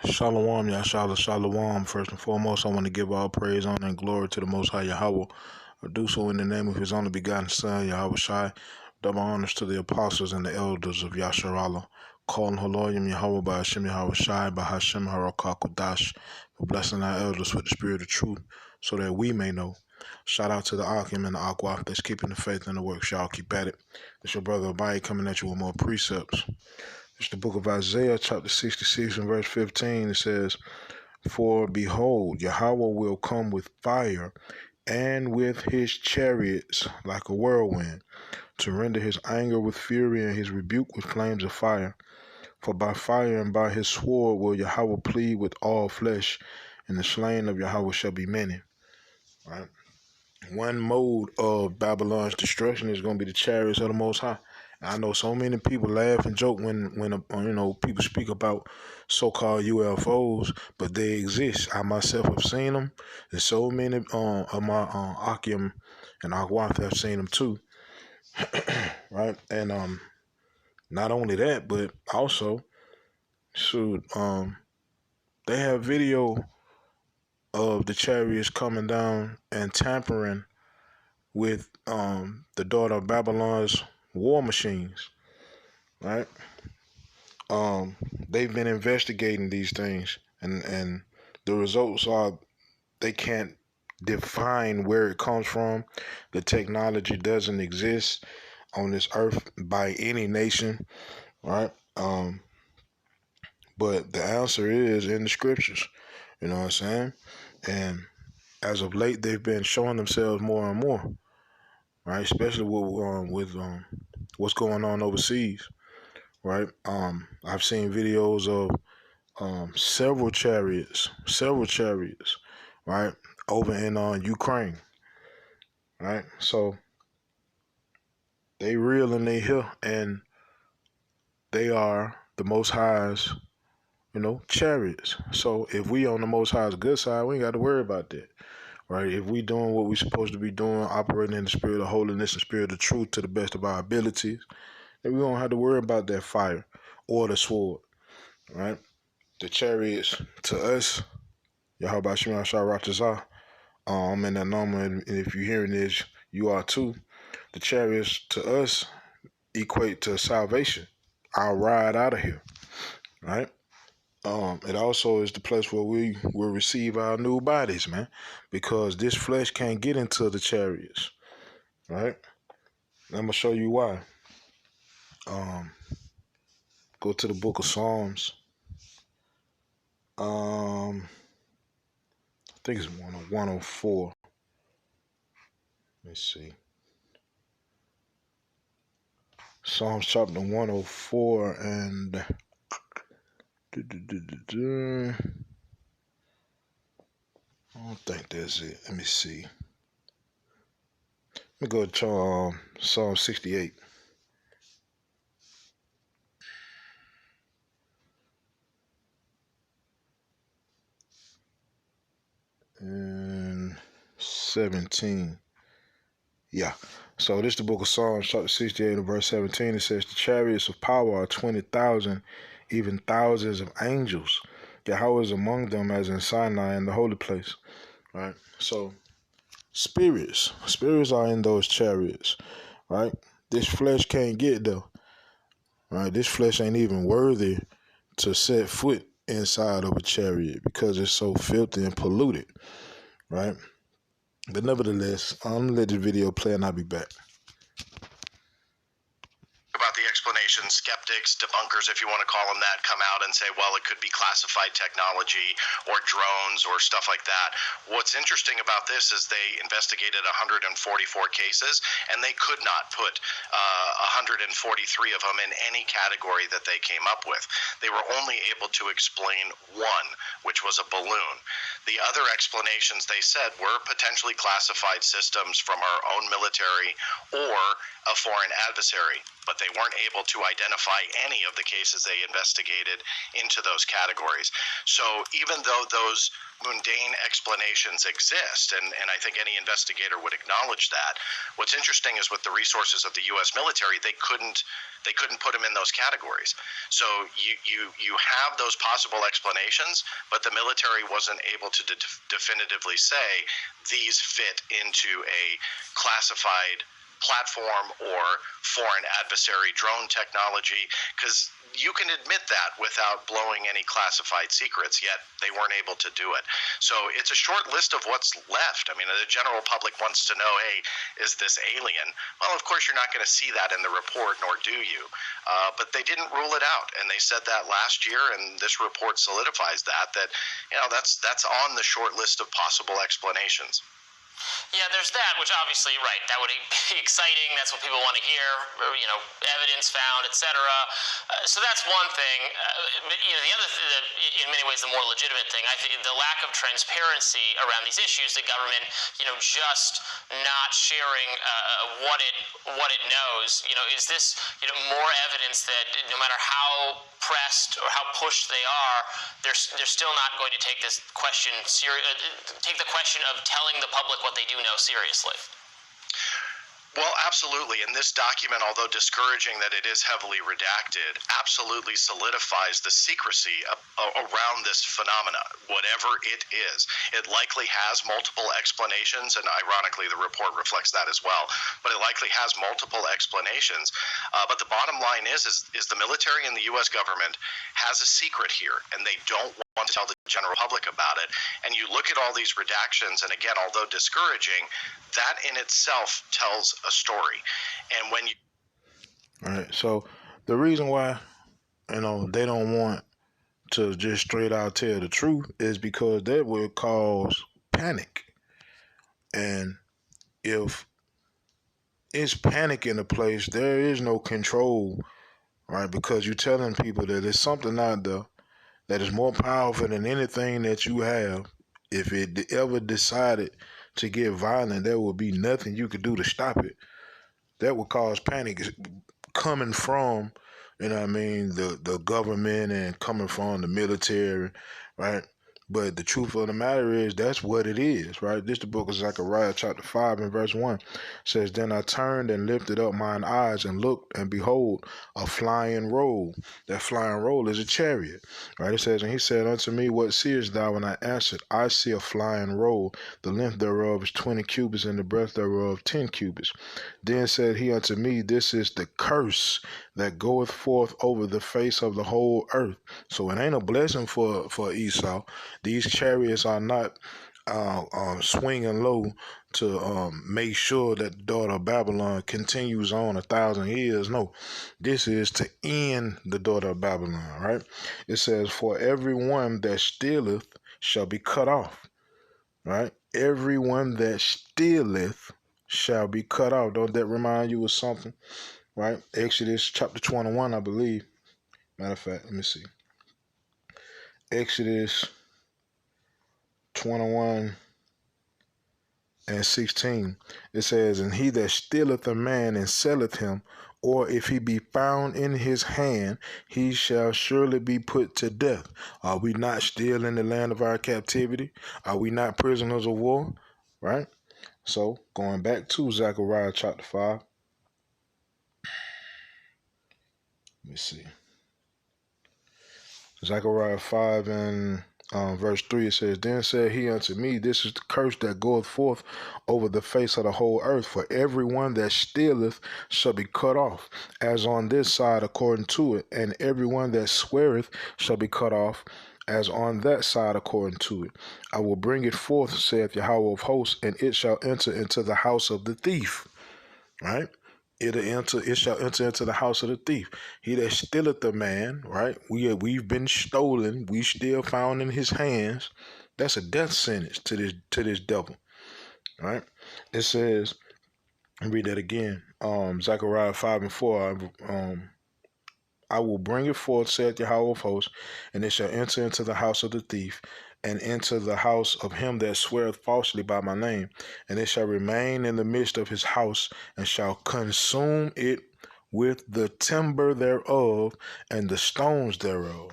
Shalom, Yashala, Shalom. First and foremost, I want to give all praise, honor, and glory to the Most High Yahweh. I do so in the name of His only begotten Son, Yahweh Shai. Double honors to the apostles and the elders of Yasharallah. Calling Haloyim Yahweh by Hashem Yahweh Shai, by Hashem Harakakudash, for blessing our elders with the spirit of truth, so that we may know. Shout out to the Akim and the Aqua that's keeping the faith and the works. Y'all keep at it. It's your brother Abai coming at you with more precepts. It's the book of Isaiah, chapter 66 and verse 15. It says, "For behold, Yahweh will come with fire and with his chariots like a whirlwind, to render his anger with fury and his rebuke with flames of fire. For by fire and by his sword will Yahweh plead with all flesh, and the slain of Yahweh shall be many." Right? One mode of Babylon's destruction is going to be the chariots of the Most High. I know so many people laugh and joke when people speak about so-called UFOs, but they exist. I myself have seen them, and so many of my Akim and Akwath have seen them too. Right? And not only that, but also, they have video of the chariots coming down and tampering with the daughter of Babylon's war machines, right? They've been investigating these things, and the results are they can't define where it comes from. The technology doesn't exist on this earth by any nation, right? But the answer is in the scriptures, you know what I'm saying? And as of late, they've been showing themselves more and more, right? Especially with what's going on overseas, right? I've seen videos of several chariots, right, over in Ukraine, right? So they real and they here, and they are the Most High's, chariots. So if we on the Most High's good side, we ain't got to worry about that. Right, if we doing what we supposed to be doing, operating in the spirit of holiness and spirit of truth to the best of our abilities, then we don't have to worry about that fire or the sword, right? The chariots to us, Yahweh Shema Sharatazah, I'm in that number, and if you're hearing this, you are too. The chariots to us equate to salvation. I'll ride out of here, right? It also is the place where we will receive our new bodies, man, because this flesh can't get into the chariots, right? I'm gonna show you why. Go to the book of Psalms. I think it's 104. Let's see. Psalms chapter 104 and I don't think that's it. Let me see. Let me go to Psalm 68. And 17. Yeah. So this is the book of Psalms, chapter 68 and verse 17. It says, "The chariots of power are 20,000, even thousands of angels. Yahweh is among them as in Sinai in the holy place." Right? So spirits are in those chariots, right? This flesh can't get there, right? This flesh ain't even worthy to set foot inside of a chariot because it's so filthy and polluted, right? But nevertheless, I'm gonna let the video play and I'll be back. About the explanation, skeptics, debunkers, if you want to call them that, come out and say, well, it could be classified technology or drones or stuff like that. What's interesting about this is they investigated 144 cases, and they could not put 143 of them in any category that they came up with. They were only able to explain one, which was a balloon. The other explanations they said were potentially classified systems from our own military or a foreign adversary, but they weren't able to to identify any of the cases they investigated into those categories. So even though those mundane explanations exist, and I think any investigator would acknowledge that, what's interesting is with the resources of the U.S. military, they couldn't put them in those categories. So you have those possible explanations, but the military wasn't able to definitively say these fit into a classified platform or foreign adversary drone technology, because you can admit that without blowing any classified secrets, yet they weren't able to do it. So it's a short list of what's left. I mean, the general public wants to know, hey, is this alien? Well, of course, you're not going to see that in the report, nor do you. But they didn't rule it out, and they said that last year, and this report solidifies that that's on the short list of possible explanations. Yeah, there's that, which obviously, right, that would be exciting. That's what people want to hear, evidence found, etc. So that's one thing. But, the other, in many ways, the more legitimate thing, I think the lack of transparency around these issues, the government, just not sharing what it knows. Is this, more evidence that no matter how pressed or how pushed they are, they're still not going to take this question take the question of telling the public what they do know seriously. Well, absolutely. And this document, although discouraging that it is heavily redacted, absolutely solidifies the secrecy around this phenomena, whatever it is. It likely has multiple explanations, and ironically, the report reflects that as well. But it likely has multiple explanations. But the bottom line is the military and the U.S. government has a secret here, and they don't want to tell the general public about it. And you look at all these redactions, and again, although discouraging, that in itself tells a story. And when you All right, so the reason why they don't want to just straight out tell the truth is because that would cause panic. And if it's panic in a place, there is no control, right? Because you're telling people that there's something out there that is more powerful than anything that you have. If it ever decided to get violent, there would be nothing you could do to stop it. That would cause panic coming from, the government and coming from the military, right? But the truth of the matter is that's what it is, right? This the book of Zechariah chapter 5 and verse 1 says, Then I turned and lifted up mine eyes and looked, and behold, a flying roll. That flying roll is a chariot, right? It says, And he said unto me, What seest thou? And I answered, I see a flying roll. The length thereof is 20 cubits, and the breadth thereof 10 cubits. Then said he unto me, This is the curse that goeth forth over the face of the whole earth. So it ain't a blessing for Esau. These chariots are not swinging low to make sure that the daughter of Babylon continues on 1,000 years. No, this is to end the daughter of Babylon, right? It says, For everyone that stealeth shall be cut off, right? Everyone that stealeth shall be cut off. Don't that remind you of something, right? Exodus chapter 21, I believe. Matter of fact, let me see. Exodus 21 and 16, it says, And he that stealeth a man and selleth him, or if he be found in his hand, he shall surely be put to death. Are we not still in the land of our captivity? Are we not prisoners of war? Right? So, going back to Zechariah chapter 5. Let me see. Zechariah 5 and verse 3, it says, Then said he unto me, This is the curse that goeth forth over the face of the whole earth. For everyone that stealeth shall be cut off, as on this side according to it, and everyone that sweareth shall be cut off, as on that side according to it. I will bring it forth, saith Yahweh of hosts, and it shall enter into the house of the thief. Right? It shall enter into the house of the thief. He that stealeth a man, right? We've been stolen. We still found in his hands. That's a death sentence to this devil, right? It says, read that again. Zechariah 5 and 4. I will bring it forth, saith Yahweh of hosts, and it shall enter into the house of the thief, and into the house of him that sweareth falsely by my name, and it shall remain in the midst of his house, and shall consume it with the timber thereof and the stones thereof.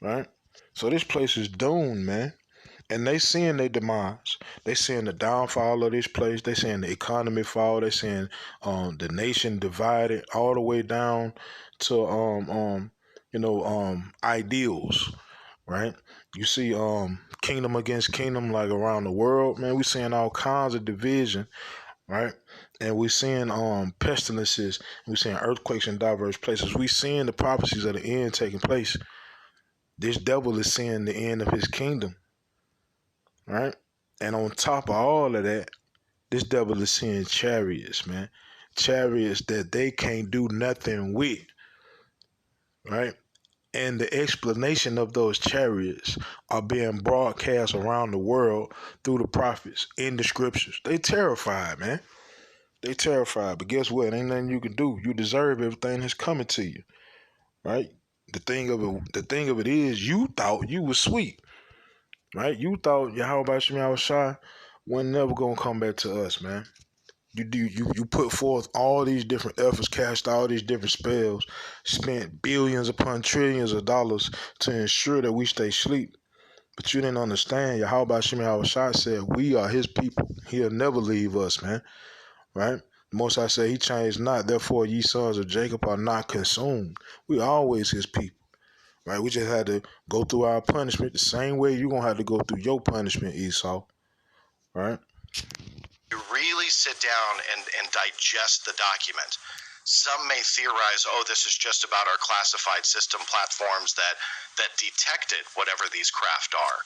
Right? So this place is doomed, man. And they seeing their demise. They seeing the downfall of this place. They seeing the economy fall. They seeing the nation divided all the way down to ideals, right? You see kingdom against kingdom like around the world, man. We seeing all kinds of division, right? And we seeing pestilences, we seeing earthquakes in diverse places. We seeing the prophecies of the end taking place. This devil is seeing the end of his kingdom, right? And on top of all of that, this devil is seeing chariots, man. Chariots that they can't do nothing with, right? And the explanation of those chariots are being broadcast around the world through the prophets in the scriptures. They terrified, man. They terrified. But guess what? Ain't nothing you can do. You deserve everything that's coming to you, right? The thing of it is, you thought you was sweet, right? You thought Yahweh Shemi Shai wasn't never gonna come back to us, man. You put forth all these different efforts, cast all these different spells, spent billions upon trillions of dollars to ensure that we stay asleep. But you didn't understand. Yahweh Shemi Shai said, we are his people. He'll never leave us, man. Right? Most I say he changed not, therefore ye sons of Jacob are not consumed. We always his people. Right? We just had to go through our punishment the same way you're gonna have to go through your punishment, Esau. Right? You really sit down and digest the document. Some may theorize, oh, this is just about our classified system platforms that detected whatever these craft are.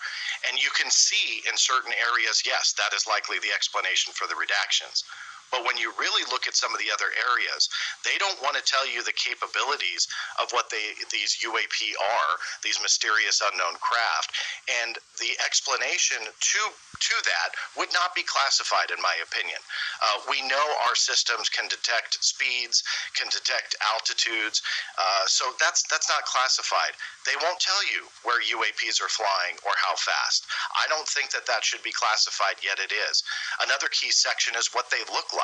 And you can see in certain areas, yes, that is likely the explanation for the redactions. But when you really look at some of the other areas, they don't want to tell you the capabilities of what these UAP are, these mysterious unknown craft. And the explanation to that would not be classified, in my opinion. We know our systems can detect speeds, can detect altitudes, so that's not classified. They won't tell you where UAPs are flying or how fast. I don't think that should be classified, yet it is. Another key section is what they look like.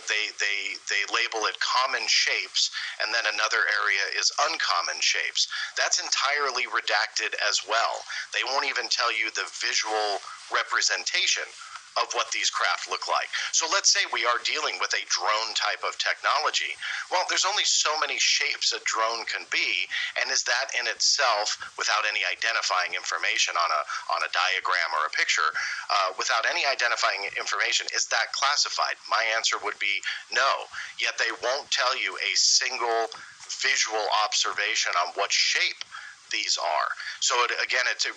They label it common shapes, and then another area is uncommon shapes. That's entirely redacted as well. They won't even tell you the visual representation of what these craft look like. So let's say we are dealing with a drone type of technology. Well, there's only so many shapes a drone can be, and is that in itself, without any identifying information on a diagram or a picture, without any identifying information, is that classified? My answer would be no. Yet they won't tell you a single visual observation on what shape these are. So it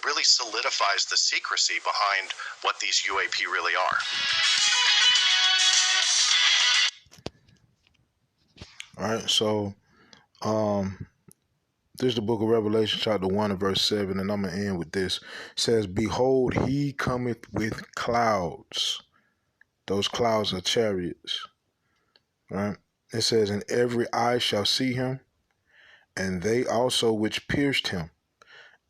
really solidifies the secrecy behind what these UAP really are. All right, so this is the book of Revelation, chapter 1 and verse 7, and I'm going to end with this. It says, behold, he cometh with clouds. Those clouds are chariots. Right? It says, and every eye shall see him, and they also which pierced him,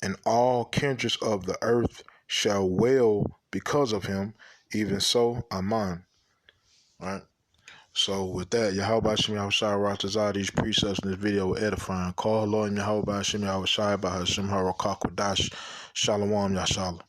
and all kindreds of the earth shall wail because of him, even so, Amen. Right? So with that, Yahweh Shem Yahushai Ratazah, these precepts in this video were edifying. Call Lord Yahweh Shem Yahushai by Hashem Harakwadash. Shalom Yashala.